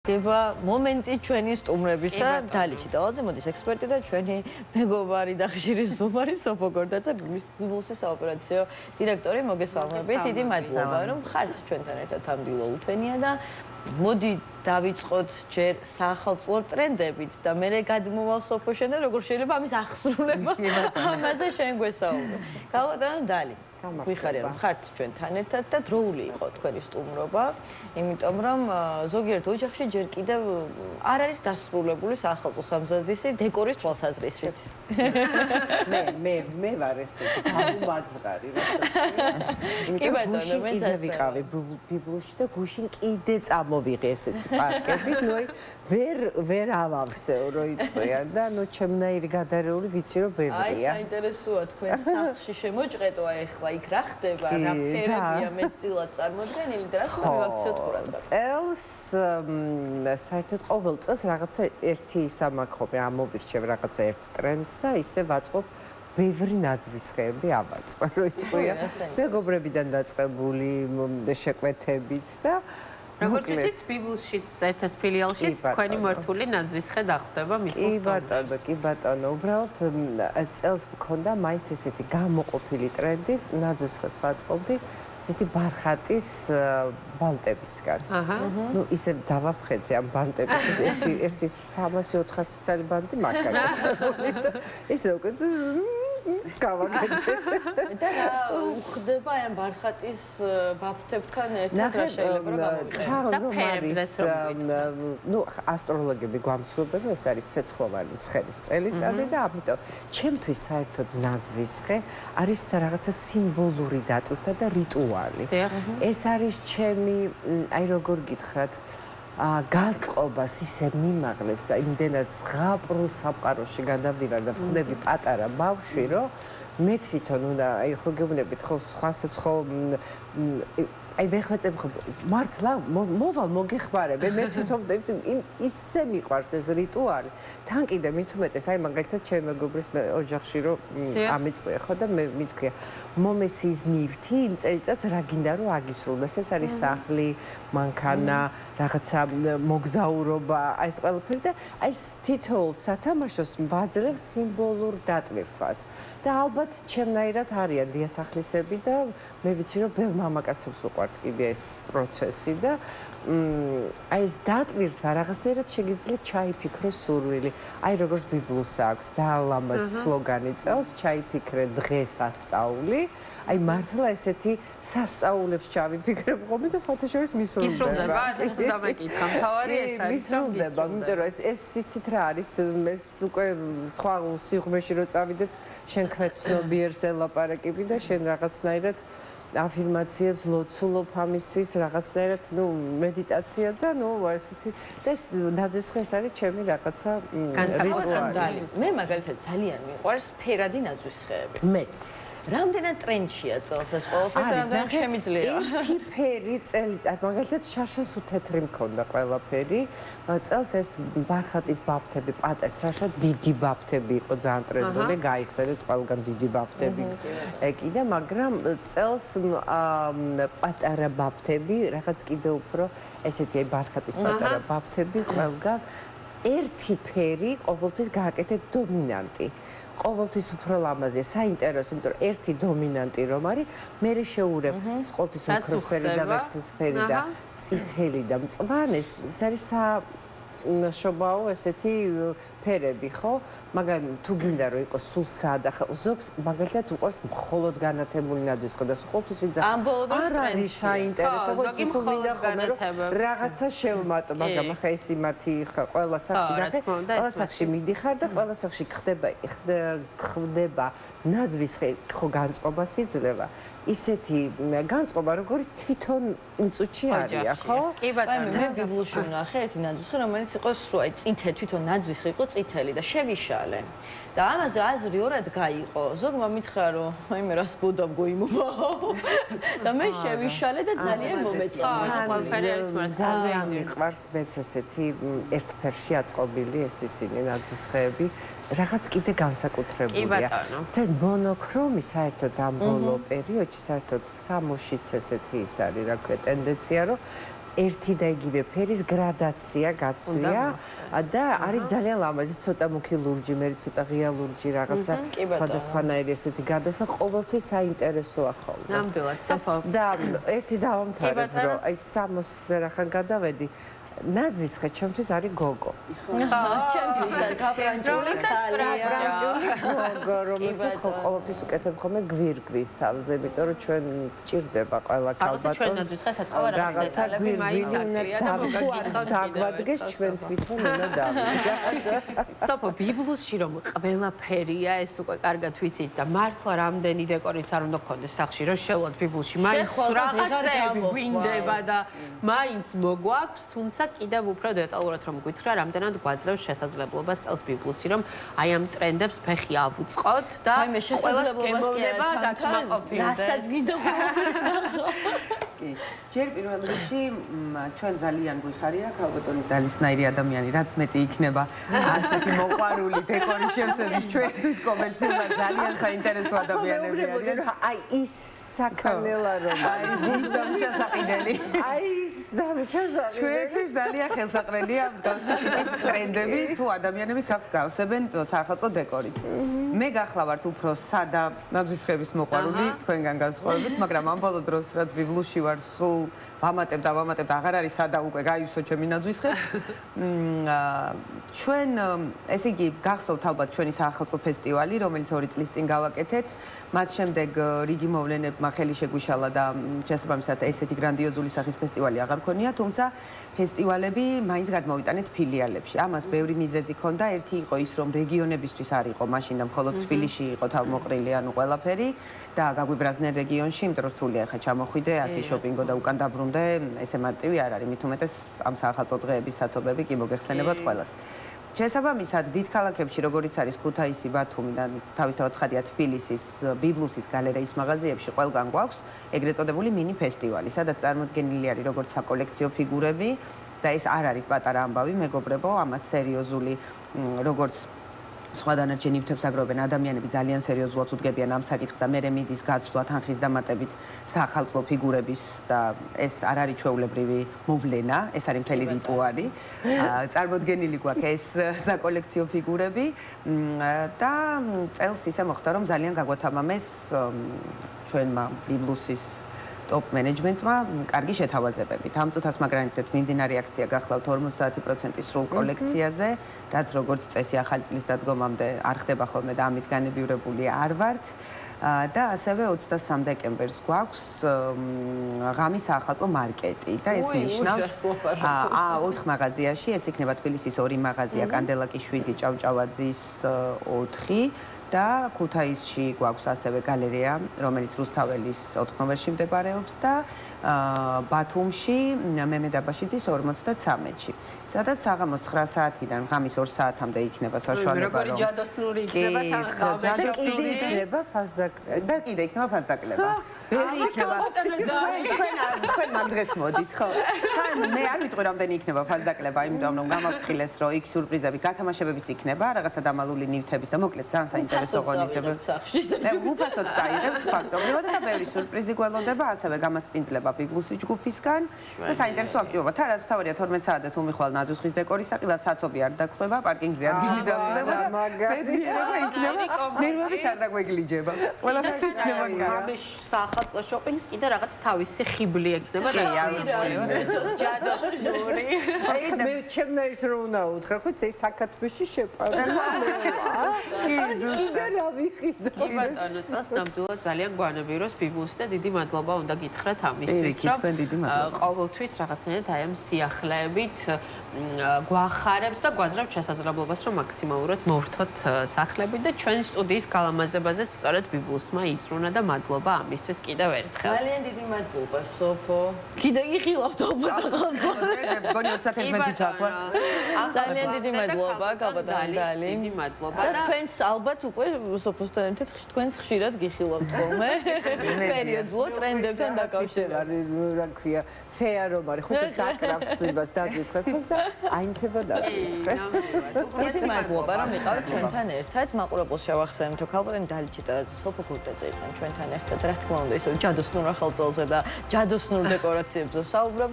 გება მომენტი ჩვენი სტუმრებისა დალი ჩიტალაძე მოდის ექსპერტი და ჩვენი მეგობარი და ხშირი ზუმარი სოფო გორდაძე ბიბლუსის საოპერაციო დირექტორი მოგესალმებით დიდი მადლობა რომ ხართ ჩვენთან ერთად ამდილო უთვენია და მოდი დავიწყოთ ჯერ საახალწლო ტრენდებით და მე გადმოვალ სოფო შენ და როგორ შეიძლება ამის ახსრულება ამაზე შენ გვესაუბრო გავატანო დალი ვიხარია რომ ხართ ჩვენთან ერთად და დროული იყო თქვენი სტუმრობა, იმიტომ რომ ზოგიერთ ოჯახში ჯერ კიდევ არ არის დასრულებული საახალწლო სამზადისი დეკორის თვალსაზრისით. მე ვარ ესეთი გამომაძღარი კი ბატონო, მე კიდე ვიყავი ბიბლუსში და გუშინ კიდე წამოვიღე ესეთი პარკები, ნუ ვერ ავავსეო რო იტყვიან და ნუ ჩემნაირი გადარეული ვიცი რომ ბევრია. აი საინტერესოა თქვენ სახლში შემოჭყეტო აი ახლა იქ რა ხდება, რა ფერებია მეტწილად წარმოდგენილი და რას მივაქციოთ ყურადღება. წელს საერთოდ ყოველ წელს რაღაცა ერთი სამარხობი ამოვირჩევ რაღაცა ერთ ტრენდს და ისე ვაწყობ ბევრი ნაძვის ხეები ავაწყო, რო იტყვია. მეგობრებიდან დაწყებული შეკვეთებით და როგორც ვიცით, ბიბლუსშიც ერთ-ერთ ფილიალშიც თქვენი მართული ნაძვის ხე დახვდება მის სტუმრებს. კი ბატონო, უბრალოდ წელს მქონდა მაინც ესეთი გამოყოფილი ტრენდი, ნაძვის ხეს ვაწყობდი ესეთი ბარხატის ბანტებისგან. ნუ ისე დავაფხეძე ამ ბანტების ერთი 300-400 წელი ბანტი მაგარი და ისე უკვე გავაკეთე. და უხდება ამ ბარხატის ბაფთებთან ერთად რა შეიძლება და ფერებზეც ნუ ასტროლოგები გვამცნობენ ეს არის ცეცხლოვანი ცხენის წელიწადი და ამიტომ ჩემთვის საერთოდ ნაძვის ხე არის რაღაცა სიმბოლური დატვირთვა და რიტუალი. ეს არის ჩემი აი როგორ გითხრათ განწყობას ისე მიმაღლებს და იმდენად ზღაპრულ სამყაროში გადავდივარ და ვხვდები პატარა ბავშვი რომ მე თვითონ უნდა აი ხო გეუბნებით ხო სხვასაც ხო აი ვეხვეწებ ხო მართლა მოვალ მოგეხმარებ მე თვითონ ისე მიყვარს ეს რიტუალი თან კიდე მით უმეტეს აი მაგალითად ჩემი მეგობრის ოჯახში რომ ამიწყია ხო და მე მითქვია მომეციის ნივთი იმ წელიწადს რა გინდა რომ აგისრულდეს ეს არის სახლი მანქანა რაღაცა მოგზაურობა აი ეს ყველაფერი და აი თითოეულ სათამაშოს ვაძლევ სიმბოლურ დატვირთვას და ალბათ ჩემნაირად არიან დიასახლისები და მე ვიცი რომ ბევრ მამაკაცებს უყვართ კიდე ეს პროცესი და აი ეს დატვირთვა რაღაცნაირად შეგიძლიათ ჩაიფიქროს სურვილი აი როგორც ბიბლუსს აქვს ძალიან ლამაზი სლოგანი წელს ჩაიფიქრე დღეს ასწავლი აი მართლა ესეთი სასწაულებს ჩავიფიქრებ ხოლმე და საერთაშორის მისრულდება ეს დამეკითხა მთავარი ეს არის მისრულდება იმიტომ რომ ეს იცით რა არის ეს უკვე სხვა სიღრმეში რო წავიდეთ შენ ქვეცნობიერს ელაპარაკები და შენ რაღაცნაირად აფირმაციებს ლოცულობ ამისთვის რაღაცნაირად ნუ მედიტაცია და ნუ ესეთი და ეს ნაძვის ხე ეს არის ჩემი რაღაცა რიტუალი. მე მაგალითად ძალიან მიყვარს ფერადი ნაძვის ხეები. მეც. რამდენად ტრენდშია წელს ეს ყველაფერი და რამდენად შემიძლია? ერთი ფერი წელიწად მაგალითად შაშას უთეთრი მქონდა ყველაფერი. წელს ეს ბარხატის ბაფთები პატარ შაშა დიდი ბაფთები იყო ძალიან ტრენდული გაიხსენეთ ყველგან დიდი ბაფთები ეკიდა მაგრამ წელს პატარა ბაფთები რაღაც კიდე უფრო ესეთი ბარხატის პატარა ბაფთები ყველგან ერთი ფერი ყოველთვის გააკეთეთ დომინანტი ყოველთვის უფრო ლამაზია საინტერესო იმიტომ რომ ერთი დომინანტი რომ არის მე შეურებ ყოველთვის ოქროსფერი და ვერცხლისფერი და წითელი და მწვანე ეს არის შობაო ესეთი ფერები ხო მაგრამ თუ გინდა რომ იყოს სულ სადა ზოგს მაგალითად უყვარს მხოლოდ განათებული ნაძვის ხო და ყოველთვის ვიძახ არ არის საინტერესო ზოგი სულ მინდა ხოლმე რომ რაღაცა შევმატო მაგრამ ახლა ეს იმათი ყველა სახში ნახე ყველა სახში მიდიხარ და ყველა სახში ხდება ნაძვის ხო განწყობას იძლევა ისეთი განწყობა როგორც თვითონ უწუჩი არია ხო კი ბატონო მე ბიბლუსში ვნახე ერთი ნაძვის ხე რომელიც იყო სრულ აი წითელი თვითონ ნაძვის ხე იყო წითელი და შევიშალე და ამაზე აზრი ორად გაიყო ზოგმა მითხრა რომ აი მე რას ბოდამ გოიმობაო და მე შევიშალე და ძალიან მომეწონა ძალიან მიყვარს მეც ესეთი ერთ ფერში აწყობილი ეს ისინი ნაძვის ხეები რაღაც კიდე განსაკუთრებულია და მონოქრომი საერთოდ ამ ბოლო პერიოდში საერთოდ სამოშიც ესეთი ის არის რა ქვია ტენდენცია რომ ერთი და იგივე ფერის გრადაცია გაცვია და არის ძალიან ლამაზი, ცოტა მუქი ლურჯი, მე ცოტა ღია ლურჯი რაღაცა სხვადასხვანაირი ესეთი გადასა ყოველთვის საინტერესოა ხოლმე. ნამდვილად, სოფო. და ერთი დავამთავრებ, რომ აი 60-ზე რახან გადავედი ნაძვის ხე ჩემთვის არის გოგო. ჩემთვის არის გაბრანჭული ხალია. გოგო, რომელსაც ყოველთვის უკეთებ ხოლმე გვირგვის თავზე, იმიტომ რომ ჩვენ ჭირდება ყველა ქალბატონს. ჩვენ ნაძვის ხეს ეთყობა რაღაცა გვირგვინი უნდა დაგვადგეს ჩვენ თვითონ უნდა დავიდგა. სოფო, ბიბლუსში რომ ყველაფერია, ეს უკვე კარგად ვიცით და მართლა რამდენი დეკორიც არ უნდა გქონდეს სახლში, რომ შევლოთ ბიბლუსში. მაინც რაღაცები გვინდება და მაინც მოგვაქვს, თუმცა კიდევ უფრო დეტალურად რომ გითხრა, რამდენად გვაძლევს შესაძლებლობას წელს ბიბლუსი, რომ აი ამ ტრენდებს ფეხი ავუწყოთ და შესაძლებლობას კი არა და კმაყოფილდეს. რასაც გინდა ვაქვს ნახო. კი. ჯერ პირველ რიგში ჩვენ ძალიან გვიხარია ქალბატონი დალისნაირი ადამიანი, რაც მეტი იქნება ასეთი მოყვარული დეკორის შევსების ჩვენთვის კომერციულად ძალიან საინტერესო ადამიანები არიან. აი ის საკანელა რომ აი ის დამჭასაყიდელი. აი ის დამჭასაყიდელი. ჩვენთვის ძალიან ხელსაყრელია მსგავსი ტიპის ტრენდები თუ ადამიანები საფს გავსებენ სახელმწიფო დეკორით. მე გახლავართ უფრო სადა ნაძვის ხეების მოყვარული თქვენგან განსხვავებით, მაგრამ ამ ბოლო დროს რაც ბიბლუსში ვარ, სულ ვამატებ და აღარ არის სადა უკვე გაივსო ჩემი ნაძვის ხეც. ჩვენ ესე იგი გახსოვთ ალბათ ჩვენი სახელმწიფო ფესტივალი, რომელიც 2 წლის წინ გავაკეთეთ. მათ შემდეგ რიგი მოვლენებმა ხელი შეგვიშალა და შესაბამისად ესეთი გრანდიოზული სახის ფესტივალი აღარ ქონია, თუმცა ფესტივალები მაინც გადმოვიტანეთ ფილიალებში. ამას ბევრი მიზეზი ჰქონდა. ერთი იყო ის, რომ რეგიონებისთვის არ იყო მაშინ და მხოლოდ თბილისში იყო თავმოყრილი, ანუ ყველაფერი და გაგვიბრაზდნენ რეგიონში, იმიტომ რომ რთულია ხა ჩამოხვიდე, აქ შოპინგო და უკან დაბრუნდე, ესე მარტივი არ არის. მით უმეტეს ამ სახელმწიფო დღეების საცობები კი მოგეხსენებათ ყველას. შესაბამისად, დიდ ქალაქებში, როგორიც არის ქუთაისი, ბათუმი და თავისთავად ცხადია თბილისის ბიბლუსის გალერეის მაღაზიებში ყველგან გვაქვს ეგრეთ წოდებული მინი ფესტივალი, სადაც წარმოდგენილი არის როგორც საკოლექციო ფიგურები და ეს არ არის პატარა ამბავი, მეგობრებო, ამას სერიოზული როგორც სხვა დანარჩენ ნივთებს აგროვებენ ადამიანები ძალიან სერიოზულად უდგებიან ამ საკითხს და მერე მიდის გაცვლა თანხის დამატებით სახალხო ფიგურების და ეს არ არის ჩვეულებრივი მოვლენა, ეს არის მთელი რიტუალი. წარმოდგენილი გვაქვს ეს საკოლექციო ფიგურები და წელს ისე მოხდა რომ ძალიან გაგვათამამეს ჩვენმა ბიბლუსის ტოპ მენეჯმენტმა კარგი შეთავაზებებით. ამ წუთას მაგრანიტეთ მიმდინარე აქცია გახლავთ 50% სრულ კოლექციაზე, რაც როგორც წესი ახალი წლის დადგომამდე არ ხდება ხოლმე და ამით განებივრებული არ ვართ. და ასევე 23 დეკემბერს გვაქვს ღამის ახალწლო მარკეტი და ეს ნიშნავს 4 მაღაზიაში, ეს იქნება თბილისის 2 მაღაზია, კანდელაკის 7, ჭავჭავაძის 4 და ქუთაისში გვაქვს ასევე გალერეა, რომელიც რუსთაველის 4 ნომერში მდებარეობს და ბათუმში მემედ აბაშიძის 53-ში. სადაც საღამოს 9 საათიდან ღამის 2 საათამდე იქნება საშუალება, რომ როგორი ჯადოსნური იქნება ჯადოსნური იქნება ფასდაკლება და კიდე იქნება ფასდაკლება. თქვენ მაგ დღეს მოდით, ხო? თან მე არ ვიტყვი რამდენი იქნება ფასდაკლება, იმიტომ რომ გამაფრთხილეს, რომ იქ სიურპრიზები, გათამაშებებიც იქნება, რაღაცა დამალული ნივთების და მოკლედ ძალიან საინტერესო ღონისძიებები. მე უფასოდ წაიღებთ ფაქტობრივად და ბევრი სიურპრიზი გველოდება, ასევე გამასპინძლება ბიბლუსის ჯგუფისგან და საინტერესო აქტივობა. თან რაც თავარია 12 საათზე თუ მიხვალ ნაძვის ხის დეკორის საყიდად საცობი არ დაგხვდება, პარკინგზე ადგილი დაგვდება და ბედნიერება იქნება, ნერვებიც არ დაგვეგლიჯება. ყველაფერი იქნება გამი სახელმწიფო შოპინგს კიდე რაღაც თავისი ხიბლი ექნება და ჯადოსნური. აი მე ჩემნაირს რო უნდა უთხრა, ხო ეს საქართველოში შეპარა. კი, ზუსტად. და ვიყიდო. კი ბატონო, წელს ნამდვილად ძალიან გვანებიროს ბიბლუსი და დიდი მადლობა უნდა გითხრათ ამისთვის, რომ ყოველთვის რაღაცნაირად აი ამ სიახლეებით გვახარებს და გვაძლევთ შესაძლებლობას, რომ მაქსიმალურად მოვრთოთ სახლები და ჩვენ სტუდიის გალამაზებაზეც სწორედ ბიბლუსმა ისრუნა და მადლობა ამისთვის კიდევ ერთხელ. ძალიან დიდი მადლობა, სოფო. კიდე იხილავთ ალბათ. მგონი 31-ი ჩაყვა. ძალიან დიდი მადლობა, გაბატონო დალი. დიდი მადლობა და თქვენს ალბათ უკვე სოფოსთან ერთად თქვენს ხშირად გიხილავთ ხოლმე. პერიოდულად ტრენდებთან დაკავშირებით. რა ქვია, ფეა რომ არის, ხო დაკრავს იმას დაძვის ხეთას და აინთება დაძვის ხე. დიდი მადლობა რომ იყავით ჩვენთან ერთად. მაყურებელს შევახსენებთ, რომ ქალბატონი დალიჩიტაძე, სოფო ქურდაძე იყვნენ ჩვენთან ერთად. რა თქმა უნდა, ისე ჯადოსნურ ახალწელზე და ჯადოსნურ დეკორაციებზე ვსაუბრობთ.